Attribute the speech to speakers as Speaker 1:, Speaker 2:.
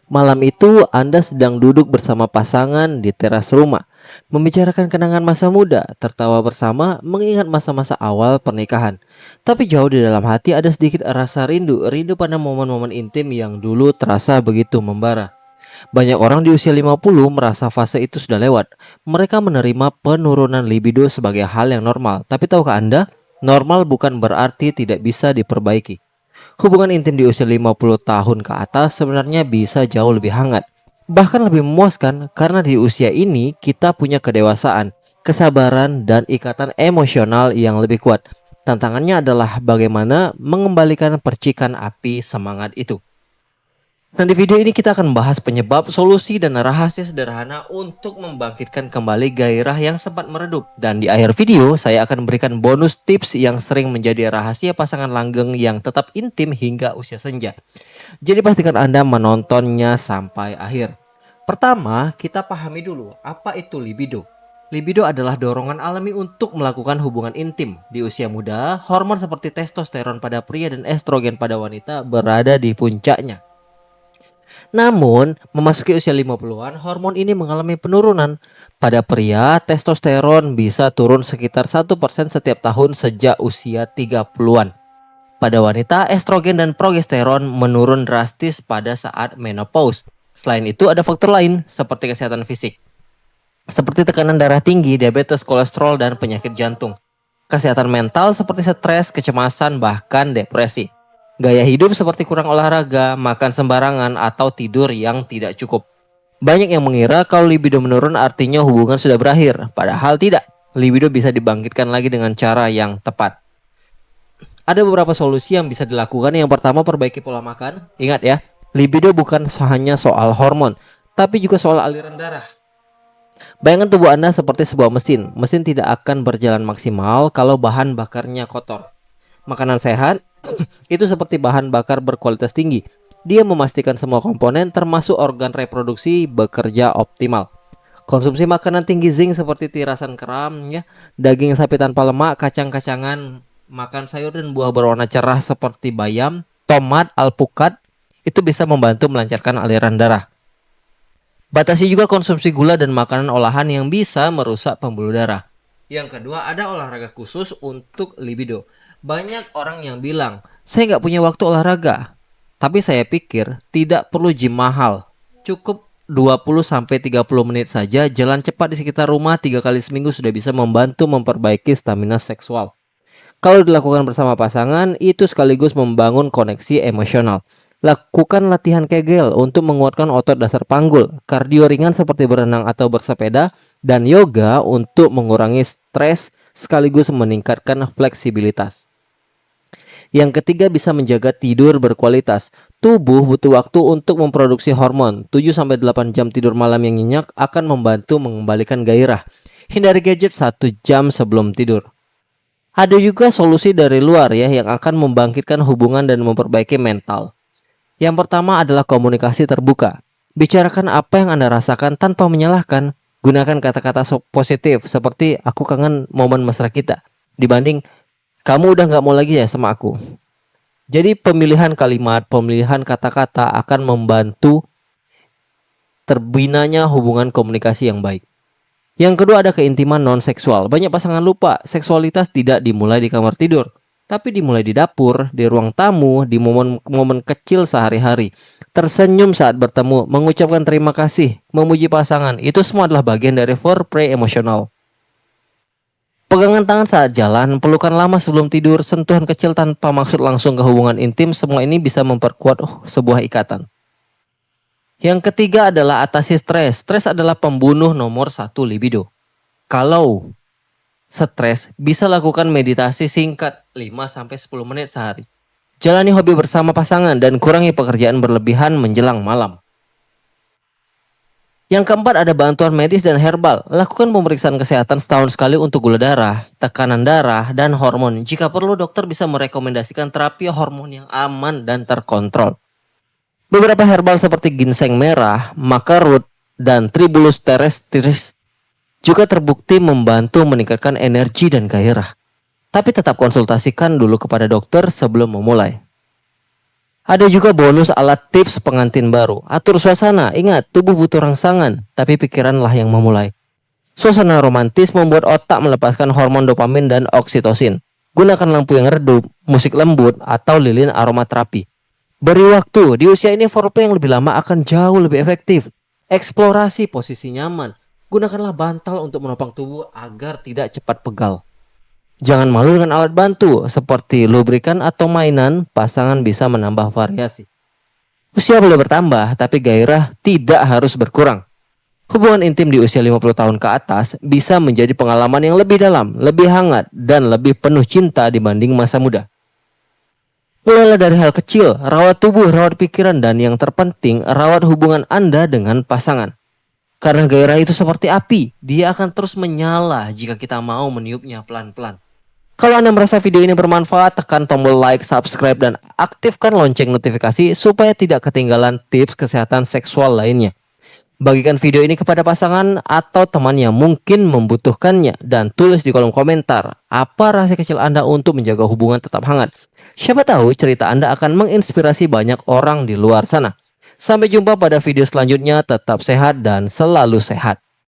Speaker 1: Malam itu Anda sedang duduk bersama pasangan di teras rumah, membicarakan kenangan masa muda, tertawa bersama, mengingat masa-masa awal pernikahan. Tapi jauh di dalam hati ada sedikit rasa rindu, rindu pada momen-momen intim yang dulu terasa begitu membara. Banyak orang di usia 50 merasa fase itu sudah lewat. Mereka menerima penurunan libido sebagai hal yang normal. Tapi tahukah Anda, normal bukan berarti tidak bisa diperbaiki. Hubungan intim di usia 50 tahun ke atas sebenarnya bisa jauh lebih hangat. Bahkan lebih memuaskan karena di usia ini kita punya kedewasaan, kesabaran, dan ikatan emosional yang lebih kuat. Tantangannya adalah bagaimana mengembalikan percikan api semangat itu. Nah, di video ini kita akan membahas penyebab, solusi, dan rahasia sederhana untuk membangkitkan kembali gairah yang sempat meredup. Dan di akhir video, saya akan memberikan bonus tips yang sering menjadi rahasia pasangan langgeng yang tetap intim hingga usia senja. Jadi pastikan Anda menontonnya sampai akhir. Pertama, kita pahami dulu apa itu libido. Libido adalah dorongan alami untuk melakukan hubungan intim. Di usia muda, hormon seperti testosteron pada pria dan estrogen pada wanita berada di puncaknya. Namun, memasuki usia 50-an, hormon ini mengalami penurunan. Pada pria, testosteron bisa turun sekitar 1% setiap tahun sejak usia 30-an. Pada wanita, estrogen dan progesteron menurun drastis pada saat menopause. Selain itu, ada faktor lain seperti kesehatan fisik, seperti tekanan darah tinggi, diabetes, kolesterol, dan penyakit jantung. Kesehatan mental seperti stres, kecemasan, bahkan depresi. Gaya hidup seperti kurang olahraga, makan sembarangan, atau tidur yang tidak cukup. Banyak yang mengira kalau libido menurun artinya hubungan sudah berakhir. Padahal tidak. Libido bisa dibangkitkan lagi dengan cara yang tepat. Ada beberapa solusi yang bisa dilakukan. Yang pertama, perbaiki pola makan. Ingat ya, libido bukan hanya soal hormon, tapi juga soal aliran darah. Bayangkan tubuh Anda seperti sebuah mesin. Mesin tidak akan berjalan maksimal kalau bahan bakarnya kotor. Makanan sehat itu seperti bahan bakar berkualitas tinggi. Dia memastikan semua komponen termasuk organ reproduksi bekerja optimal. Konsumsi makanan tinggi zinc seperti tirasan keram, ya, daging sapi tanpa lemak, kacang-kacangan, makan sayur dan buah berwarna cerah seperti bayam, tomat, alpukat, itu bisa membantu melancarkan aliran darah. Batasi juga konsumsi gula dan makanan olahan yang bisa merusak pembuluh darah. Yang kedua, ada olahraga khusus untuk libido. Banyak orang yang bilang, saya nggak punya waktu olahraga. Tapi saya pikir tidak perlu gym mahal. Cukup 20-30 menit saja jalan cepat di sekitar rumah 3 kali seminggu sudah bisa membantu memperbaiki stamina seksual. Kalau dilakukan bersama pasangan, itu sekaligus membangun koneksi emosional. Lakukan latihan Kegel untuk menguatkan otot dasar panggul, kardio ringan seperti berenang atau bersepeda, dan yoga untuk mengurangi stres sekaligus meningkatkan fleksibilitas. Yang ketiga, bisa menjaga tidur berkualitas. Tubuh butuh waktu untuk memproduksi hormon. 7-8 jam tidur malam yang nyenyak akan membantu mengembalikan gairah. Hindari gadget 1 jam sebelum tidur. Ada juga solusi dari luar ya yang akan membangkitkan hubungan dan memperbaiki mental. Yang pertama adalah komunikasi terbuka. Bicarakan apa yang Anda rasakan tanpa menyalahkan. Gunakan kata-kata positif seperti aku kangen momen mesra kita dibanding kamu udah gak mau lagi ya sama aku. Jadi pemilihan kalimat, pemilihan kata-kata akan membantu terbinanya hubungan komunikasi yang baik. Yang kedua ada keintiman non-seksual. Banyak pasangan lupa seksualitas tidak dimulai di kamar tidur, tapi dimulai di dapur, di ruang tamu, di momen-momen kecil sehari-hari. Tersenyum saat bertemu, mengucapkan terima kasih, memuji pasangan. Itu semua adalah bagian dari foreplay emosional. Pegangan tangan saat jalan, pelukan lama sebelum tidur, sentuhan kecil tanpa maksud langsung ke hubungan intim, semua ini bisa memperkuat sebuah ikatan. Yang ketiga adalah atasi stres. Stres adalah pembunuh nomor 1 libido. Kalau stres, bisa lakukan meditasi singkat 5-10 menit sehari. Jalani hobi bersama pasangan dan kurangi pekerjaan berlebihan menjelang malam. Yang keempat ada bantuan medis dan herbal. Lakukan pemeriksaan kesehatan setahun sekali untuk gula darah, tekanan darah, dan hormon. Jika perlu, dokter bisa merekomendasikan terapi hormon yang aman dan terkontrol. Beberapa herbal seperti ginseng merah, maca root, dan tribulus terrestris juga terbukti membantu meningkatkan energi dan gairah. Tapi tetap konsultasikan dulu kepada dokter sebelum memulai. Ada juga bonus alat tips pengantin baru. Atur suasana, ingat tubuh butuh rangsangan, tapi pikiranlah yang memulai. Suasana romantis membuat otak melepaskan hormon dopamin dan oksitosin. Gunakan lampu yang redup, musik lembut, atau lilin aromaterapi. Beri waktu, di usia ini foreplay yang lebih lama akan jauh lebih efektif. Eksplorasi posisi nyaman. Gunakanlah bantal untuk menopang tubuh agar tidak cepat pegal. Jangan malu dengan alat bantu seperti lubrikan atau mainan, pasangan bisa menambah variasi. Usia boleh bertambah, tapi gairah tidak harus berkurang. Hubungan intim di usia 50 tahun ke atas bisa menjadi pengalaman yang lebih dalam, lebih hangat, dan lebih penuh cinta dibanding masa muda. Mulailah dari hal kecil, rawat tubuh, rawat pikiran, dan yang terpenting, rawat hubungan Anda dengan pasangan. Karena gairah itu seperti api, dia akan terus menyala jika kita mau meniupnya pelan-pelan. Kalau Anda merasa video ini bermanfaat, tekan tombol like, subscribe, dan aktifkan lonceng notifikasi supaya tidak ketinggalan tips kesehatan seksual lainnya. Bagikan video ini kepada pasangan atau teman yang mungkin membutuhkannya dan tulis di kolom komentar apa rahasia kecil Anda untuk menjaga hubungan tetap hangat. Siapa tahu cerita Anda akan menginspirasi banyak orang di luar sana. Sampai jumpa pada video selanjutnya, tetap sehat dan selalu sehat.